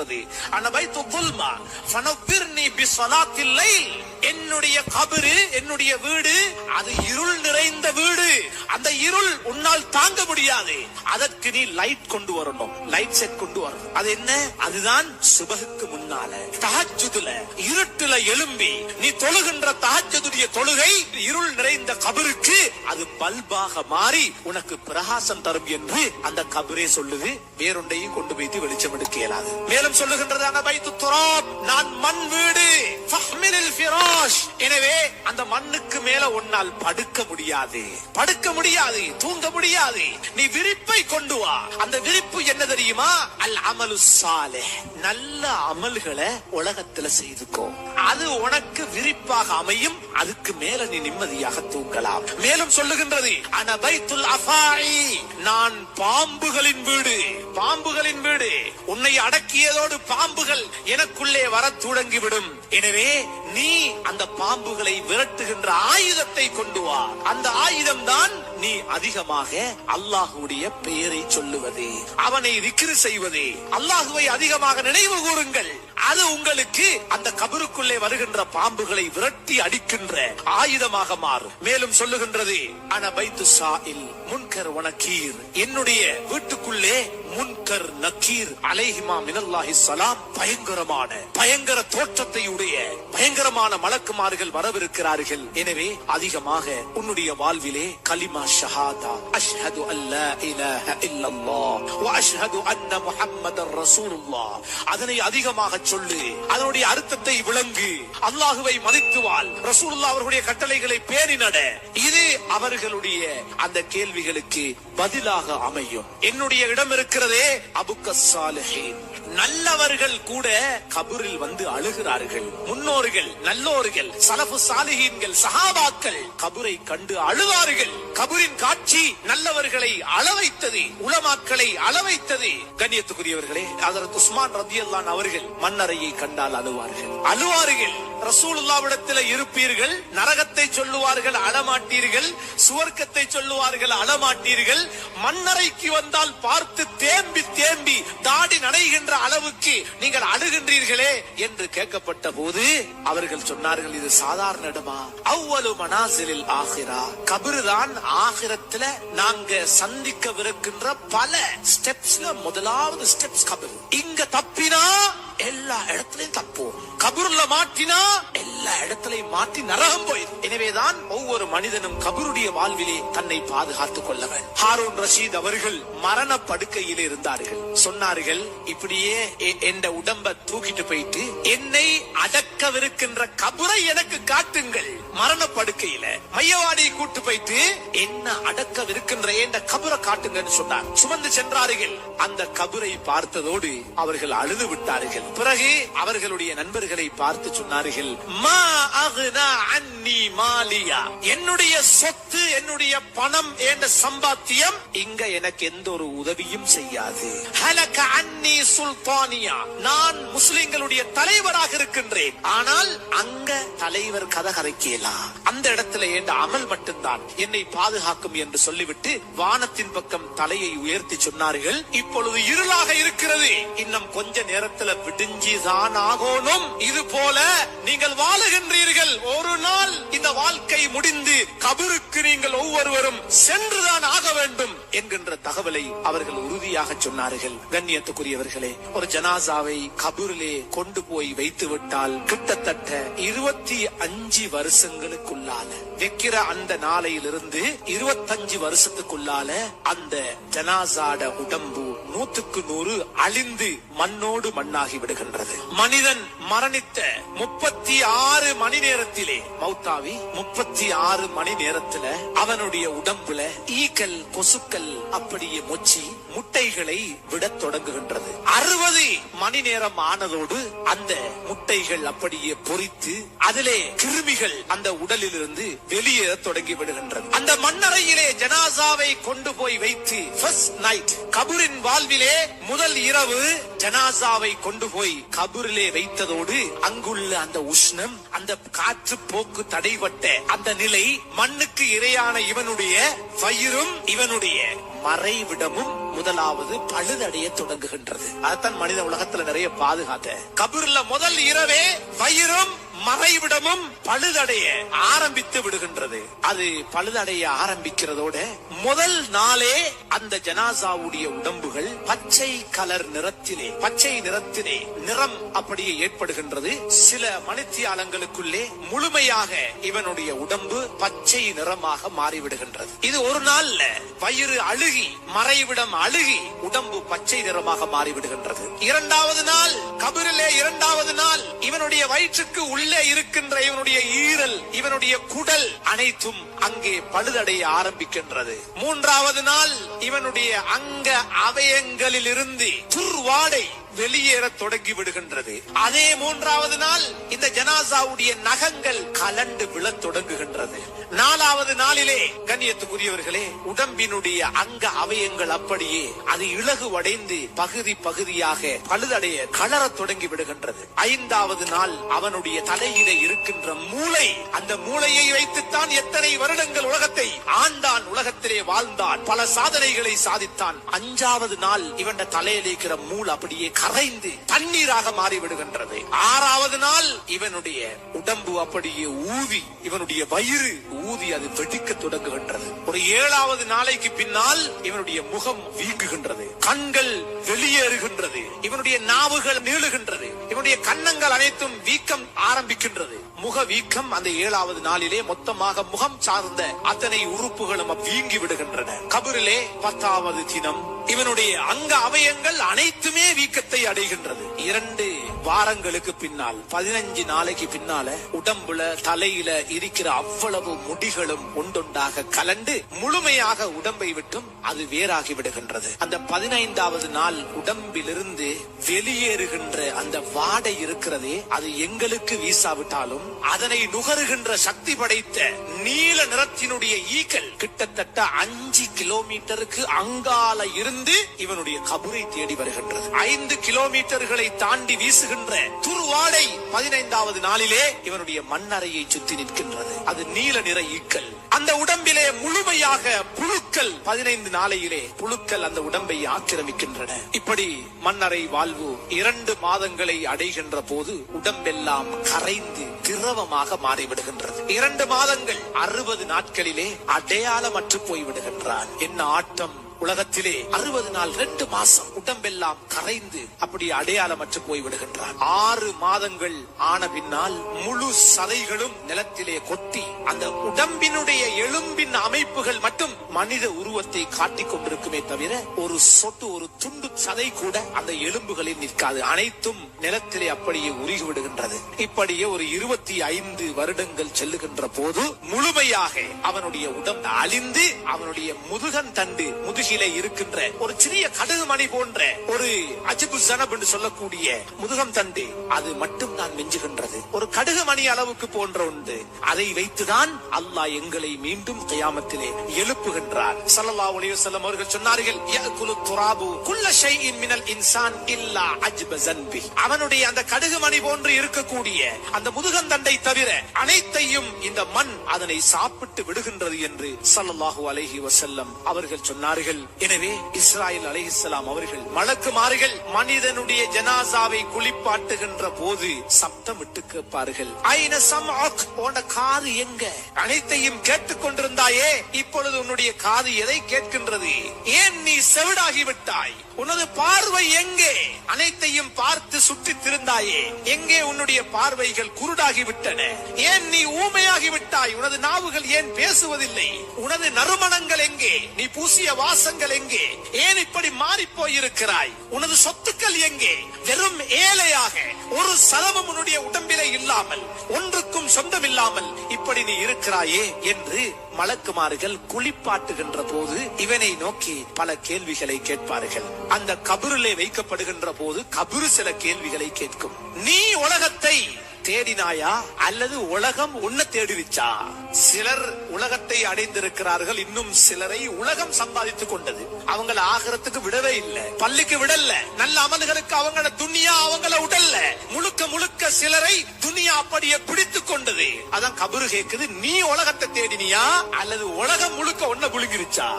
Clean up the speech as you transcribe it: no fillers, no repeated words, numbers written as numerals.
சொல்லுகிறது, அனபைத்து துல்மா ஃபனவ்விர்னி பிஸ்ஸலாத்தில் லைல். என்னுடைய கபரு, என்னுடைய வீடு அது இருள் நிறைந்த வீடு. அந்த இருள் உன்னால் தாங்க முடியாது. அதற்கு நீ லைட் கொண்டு வரணும், லைட் செட் கொண்டு வரணும். அது என்ன? அதுதான் சுபஹுக்கு முன்னால தஹஜ்ஜுதுல இருட்டுல எழும்பி நீ தொழுகின்ற தஹஜ்ஜுடைய தொழுகை இருள் நிறைந்த கபருக்கு அது பல்பாக மாறி உனக்கு பிரகாசம் தரும் என்று அந்த கபரே சொல்லுது. வேறொன்றையும் கொண்டு போய்த்து வெளிச்சம் எடுக்க இயலாது. மேலும் சொல்லுகின்றதான பைத்து துராப், நான் மண் வீடு. ஃபஹ்மிலில் ஃபிராஷ், எனவே அந்த மண்ணுக்கு மேல உன்னால் படுக்க முடியாது, படுக்க முடியாது, தூங்க முடியாது. நீ விரிப்பை கொண்டு வா. அந்த விரிப்பு என்ன தெரியுமா? அல் அமலு சாலிஹ், நல்ல அமல்களை உலகத்துல செய்துக்கோ. அது உனக்கு விரிப்பாக அமையும். அதுக்கு மேல நீ நிம்மதியாக தூங்கலாம். மேலும் சொல்லுகின்றது, அன பைத்துல் அஃபாஇ, நான் பாம்புகளின் வீடு. பாம்புகளின் வீடு. உன்னை அடக்கியதோடு பாம்புகள் எனக்குள்ளே வர தொடங்கிவிடும். எனவே நீ அந்த பாம்புகளை விரட்டுகின்ற ஆயுதத்தை கொண்டு வா. அந்த ஆயுதம் தான் நீ அதிகமாக அல்லாஹ்வுடைய பெயரை சொல்லுவது, அவனை திக்ர் செய்வது. அல்லாஹ்வை அதிகமாக நினைவு கூறுங்கள். அது உங்களுக்கு அந்த கபருக்குள்ளே வருகின்ற பாம்புகளை விரட்டி அடிக்கின்ற ஆயுதமாக மாறும். மேலும் சொல்லுகின்றது, அன பைத்து சாஇல் முன்கர் வ நக்கீர், என்னுடைய வீட்டுக்குள்ளே முன்கர் நக்கீர் அலைஹிமா மினல்லாஹி ஸலாம், பயங்கர தோற்றத்தை உடைய பயங்கரமான மலக்குமார்கள் வரவிருக்கிறார்கள். எனவே அதிகமாக உன்னுடைய வாழ்விலே கலிமா ஷஹாதா, அஷ்ஹது அல்லா இலாஹ இல்லல்லாஹ் வ அஷ்ஹது அன்ன முஹம்மதர் ரசூலுல்லாஹ், அதனை அதிகமாக சொல்லு. அதனுடைய அர்த்தத்தை விளங்கு. அல்லாஹுவை மதித்து வாழ். ரசூலுல்லாஹ் அவர்களுடைய கட்டளைகளை பேணி நட. இது அவர்களுடைய அந்த கேள்விகளுக்கு பதிலாக அமையும். என்னுடைய இடம் இருக்கிறதே அபுக்க சாலிஹீன், நல்லவர்கள் கூட கபரில் வந்து அழுகிறார்கள். முன்னோர்கள், நல்லோர்கள், சலஃபு சாலிஹீன்கள், சஹாபாக்கள் கபரை கண்டு அழுவார்கள். கபரின் காட்சி நல்லவர்களை அளவைத்தது, உலமாக்களை அளவைத்தது. கண்ணியத்துக்குரியவர்களே, ஹஜ்ரத் உஸ்மான் ரலியல்லாஹு அவர்கள் மன்னரையை கண்டால் அழுவார்கள். ரசூலுல்லாஹ்விடத்தில் இருப்பீர்கள், நரகத்தை சொல்லுவார்கள், அழமாட்டீர்கள். சுவர்க்கத்தை சொல்லுவார்கள், அழமாட்டீர்கள். மன்னரைக்கு வந்தால் பார்த்து தேம்பி தேம்பி தாடி நடைகின்ற அளவுக்கு நீங்கள் அழுகின்றீர்களே என்று கேட்கப்பட்ட போது அவர்கள் சொன்னார்கள், இது சாதாரண இடமா? அவ்வளவு மனாசிலில் ஆகிரா, கபருதான் ஆகிரத்துல நாங்க சந்திக்கவிருக்கின்ற பல ஸ்டெப்ஸ்ல முதலாவது ஸ்டெப்ஸ் கபரு. இங்க தப்பினா எல்லா இடத்திலையும் தப்போம், கபூர்ல மாட்டினா எல்லா இடத்திலையும் மாட்டி நரகம் போயிடும். எனவேதான் ஒவ்வொரு மனிதனும் கபருடைய வாழ்விலே தன்னை பாதுகாத்துக் கொள்ளவன். ஹாரூன் ரஷீத் அவர்கள் மரண படுக்கையிலே இருந்தார்கள். சொன்னார்கள், இப்படியே என் உடம்ப தூக்கிட்டு போயிட்டு என்னை அடக்கவிருக்கின்ற கபரை எனக்கு காட்டுங்கள். மரண படுக்கையில மையவாடியை கூட்டு போயிட்டு என்ன அடக்கவிருக்கின்ற என்ற கபரை காட்டுங்கன்னு சொன்னார். சுமந்து சென்றார்கள். அந்த கபரை பார்த்ததோடு அவர்கள் அழுது விட்டார்கள். பிறகு அவர்களுடைய நண்பர்களை பார்த்து சொன்னார்கள், மா அக்னா அன்னி மாலியா, என்னுடைய சொத்து, என்னுடைய பணம், என்ற சம்பாத்தியம் இங்க எனக்கு எந்த ஒரு உதவியும் செய்யாது. ஹலக அன்னி சுல்தானியா, நான் முஸ்லிம்களுடைய தலைவராக இருக்கின்றேன். ஆனால் அங்க தலைவர் கதை கரைக்கலாம், அந்த இடத்துல என்ற அமல் மட்டும்தான் என்னை பாதுகாக்கும் என்று சொல்லிவிட்டு வானத்தின் பக்கம் தலையை உயர்த்தி சொன்னார்கள், இப்பொழுது இருளாக இருக்கிறது, இன்னும் கொஞ்ச நேரத்துல விடிஞ்சிதான் ஆகணும். இது போல நீங்கள் வாழுகின்றீர்கள். ஒரு நாள் இந்த வாழ்க்கை முடிந்து கபருக்கு நீங்கள் ஒவ்வொருவரும் சென்றுதான் ஆக வேண்டும் என்கின்ற தகவலை அவர்கள் உறுதியாக சொன்னார்கள். கண்ணியத்துக்குரியவர்களே, ஒரு ஜனாசாவை கபூரிலே கொண்டு போய் வைத்து விட்டால் கிட்டத்தட்ட 25 வருஷங்களுக்குள்ளால வைக்கிற அந்த நாளையிலிருந்து 25 வருஷத்துக்குள்ளால அந்த ஜனாசாட உடம்பு 100க்கு 100 அழிந்து மண்ணோடு மண்ணாகி விடுகின்றது. மனிதன் மரணித்த 36 மணி நேரத்திலே மௌத்தாவி 36 மணி நேரத்துல அவனுடைய உடம்புல ஈக்கள், கொசுக்கள் அப்படியே மொச்சி முட்டைகளை விடத் தொடங்குகின்றது. 60 மணி நேரம் ஆனதோடு அந்த முட்டைகள் அப்படியே பொறித்து அதிலே கிருமிகள் அந்த உடலில் இருந்து வெளியேற தொடங்கி விடுகின்றது. அந்த மண்ணறையிலே ஜனாசாவை கொண்டு போய் வைத்து ஃபர்ஸ்ட் நைட், கபூரின் வாழ்விலே முதல் இரவு ஜனாசாவை கொண்டு போய் கபூரிலே வைத்ததோடு அங்குள்ள அந்த உஷ்ணம், அந்த காற்று போக்கு தடைபட்ட அந்த நிலை, மண்ணுக்கு இரையான இவனுடைய வயிறும் இவனுடைய மறைவிடமும் முதலாவது பழுதடைய தொடங்குகின்றது. அதான் மனித உலகத்துல நிறைய பாதுகாத்த கபூர்ல முதல் இரவே வயிறும் மறைவிடமும் பழுதடைய ஆரம்பித்து விடுகின்றது. அது பழுதடைய ஆரம்பிக்கிறதோட முதல் நாளே அந்த ஜனாசாவுடைய உடம்புகள் பச்சை கலர் நிறத்திலே, பச்சை நிறத்திலே நிறம் அப்படியே ஏற்படுகின்றது. சில மணித்தியாலங்களுக்குள்ளே முழுமையாக இவனுடைய உடம்பு பச்சை நிறமாக மாறிவிடுகின்றது. இது ஒரு நாள்ல வயிறு அழுகி மறைவிடம் அழுகி உடம்பு பச்சை நிறமாக மாறிவிடுகின்றது. இரண்டாவது நாள் கபரிலே, இரண்டாவது நாள் இவனுடைய வயிற்றுக்கு உள்ளே இருக்கின்ற இவனுடைய ஈரல், இவனுடைய குடல் அனைத்தும் அங்கே பழுதடைய ஆரம்பிக்கின்றது. மூன்றாவது நாள் இவனுடைய அங்க அவயங்களில் இருந்து துர்வாடை வெளியேற தொடங்கி விடுகின்றது. அதே மூன்றாவது நாள் இந்த ஜனாசாவுடைய நகங்கள் கலண்டு விழத் தொடங்குகின்றது. நாலாவது நாளிலே கண்ணியத்துக்குரியவர்களே உடம்பினுடைய அங்க அவயங்கள் அப்படியே அது இலகுவடைந்து பகுதி பகுதியாக பழுதடைய கலரத் தொடங்கி விடுகின்றது. ஐந்தாவது நாள் அவனுடைய தலையிலே இருக்கின்ற மூளை, அந்த மூளையை வைத்துத்தான் எத்தனை வருடங்கள் உலகத்தை ஆண்டான், உலகத்திலே வாழ்ந்தான், பல சாதனைகளை சாதித்தான். அஞ்சாவது நாள் இவன் தலையிலே இருக்கிற மூளை அப்படியே கரைந்து தண்ணீராக மாறிவிடுகின்றது. ஆறாவது நாள் இவனுடைய உடம்பு அப்படியே ஊதி, இவனுடைய வயிறு ஊதி அது வெடிக்க தொடங்குகின்றது. ஒரு ஏழாவது நாளைக்கு பின்னால் இவனுடைய முகம் வீங்குகின்றது, கண்கள் வெளியேறுகின்றது, இவனுடைய நாவுகள் நீளுகின்றது, இவனுடைய கன்னங்கள் அனைத்தும் வீக்கம் ஆரம்பிக்கின்றது. முக வீக்கம் அந்த ஏழாவது நாளிலே மொத்தமாக முகம் சார்ந்த அத்தனை உறுப்புகளும் வீங்கி விடுகின்றன. கபரிலே 10வது தினம் இவனுடைய அங்க அவயங்கள் அனைத்துமே வீக்கத்தை அடைகின்றது. 2 வாரங்களுக்கு பின்னால் 15 நாளைக்கு பின்னால உடம்புல தலையில இருக்கிற அவ்வளவு முடிகளும் ஒன்றொன்றாக கலண்டு முழுமையாக உடம்பை விட்டும் அது வேறாகி விடுகின்றது. அந்த 15வது நாள் உடம்பிலிருந்து வெளியேறுகின்ற அந்த வாடை இருக்கிறதே, அது எங்களுக்கு வீசாவிட்டாலும் அதனை நுகருகின்ற சக்தி படைத்த நீல நிறத்தினுடைய ஈக்கள் கிட்டத்தட்ட 5 கிலோமீட்டருக்கு அங்கால இருந்து இவனுடைய கபரை தேடி வருகின்றது. 5 கிலோமீட்டர்களை தாண்டி வீசுகின்ற துர்வாடை 15வது நாளிலே இவனுடைய மண்ணறையை சுற்றி நிற்கின்றது. அது நீல நிற ஈக்கள். அந்த உடம்பிலே முழுமையாக புழுக்கள் 15 நாளையிலே புழுக்கள் அந்த உடம்பை ஆக்கிரமிக்கின்றன. இப்படி மண்ணறை வாழ்வு 2 மாதங்களை அடைகின்ற போது உடம்பெல்லாம் கரைந்து திரவமாக மாறிவிடுகின்றது. 2 மாதங்கள் 60 நாட்களிலே அடையாளமற்று போய்விடுகின்றான். என்ன ஆட்டம்! உலகத்திலே 60 நாள் 2 மாசம் உடம்பெல்லாம் கரைந்து அப்படி அடையாளமற்று போய்விடுகின்றான். 6 மாதங்கள் ஆன பின்னால் முழு சதைகளும் நிலத்திலே கொட்டி அந்த உடம்பினுடைய எலும்பின் அமைப்புகள் மட்டும் மனித உருவத்தை காட்டிக் கொண்டிருக்குமே தவிர ஒரு சொட்டு, ஒரு துண்டு சதை கூட அந்த எலும்புகளில் நிற்காது. அனைத்தும் நிலத்திலே அப்படியே உருகி விடுகின்றது. இப்படியே ஒரு 25 வருடங்கள் செல்லுகின்ற போது முழுமையாக அவனுடைய உடம்பு அழிந்து அவனுடைய முதுகன் தண்டு, முதுகிலே இருக்கின்ற ஒரு சிறிய கடுகு மணி போன்ற ஒரு அஜிபு ஜனப் என்று சொல்லக்கூடிய முதுகம் தண்டு அது மட்டும் தான் மிஞ்சுகின்றது. ஒரு கடுகு மணி அளவுக்கு போன்ற ஒன்று. அதை வைத்துதான் அல்லாஹ் எங்களை மீண்டும் கியாமத்திலே எழுப்புகின்றார். ஸல்லல்லாஹு அலைஹி வஸல்லம் அவர்கள் சொன்னார்கள், யஅகுலு துராபு குல்ல ஷைஇன் மினல் இன்சான் இல்லா அஜ்ப ஸன்பி. அவனுடைய அந்த கடுகு மணி போன்று இருக்கக்கூடிய அந்த முதுகந்தண்டை தவிர அனைத்தையும் இந்த மண் அதனை சாப்பிட்டு விடுகின்றது என்று ஸல்லல்லாஹு அலைஹி வஸல்லம் அவர்கள் சொன்னார்கள். எனவே இஸ்ராயில் அலைஹிஸ்ஸலாம் அவர்கள் மலக்குமார்கள் மனிதனுடைய ஜனாசாவை குளிப்பாட்டுகின்ற போது சப்தமிட்டு கேட்பார்கள், ஐன சம்அக், உன்னுடைய காது எங்க? அனைத்தையும் கேட்டுக் கொண்டிருந்தாயே, இப்பொழுது உன்னுடைய காது எதை கேட்கின்றது? ஏன் நீ செவிடாகி விட்டாய்? உனது பார்வை எங்கே? அனைத்தையும் பார்த்து சுற்றி திருந்தாயே, எங்கே உன்னுடைய பார்வைகள் குருடாகி விட்டன? ஏன் நீ ஊமையாகி விட்டாய்? உனது நாவுகள் ஏன் பேசுவதில்லை? உனது நறுமணங்கள் எங்கே? நீ பூசிய வாசங்கள் எங்கே? ஏன் இப்படி மாறி போயிருக்கிறாய்? உனது சொத்துக்கள் எங்கே? வெறும் ஏழையாக ஒரு சலமும் உன்னுடைய உடம்பிலே இல்லாமல், ஒன்றுக்கும் சொந்தமில்லாமல் இப்படி நீ இருக்கிறாயே என்று மலக்குமார்கள் குளிப்பாட்டுகின்ற போது இவனை நோக்கி பல கேள்விகளை கேட்பார்கள். அந்த கபரிலே வைக்கப்படுகின்ற போது கபரு சில கேள்விகளை கேட்கும். நீ உலகத்தை தேடினாயா அல்லது உலகம் உன்னை தேடிருச்சா? சிலர் உலகத்தை அடைந்திருக்கிறார்கள், இன்னும் சிலரை உலகம் சம்பாதித்துக் கொண்டது. அவங்கள ஆகரத்துக்கு விடவே இல்லை, பள்ளிக்கு விடல, நல்ல அமல்களுக்கு அவங்கள துனியா அவங்கள உடல்ல, முழுக்க முழுக்க சிலரை துனியா அப்படியே பிடித்துக் கொண்டது. அதான் கபரு கேக்குது, நீ உலகத்தை தேடினியா அல்லது உலகம் முழுக்க ஒன்ன புழுங்கிருச்சா?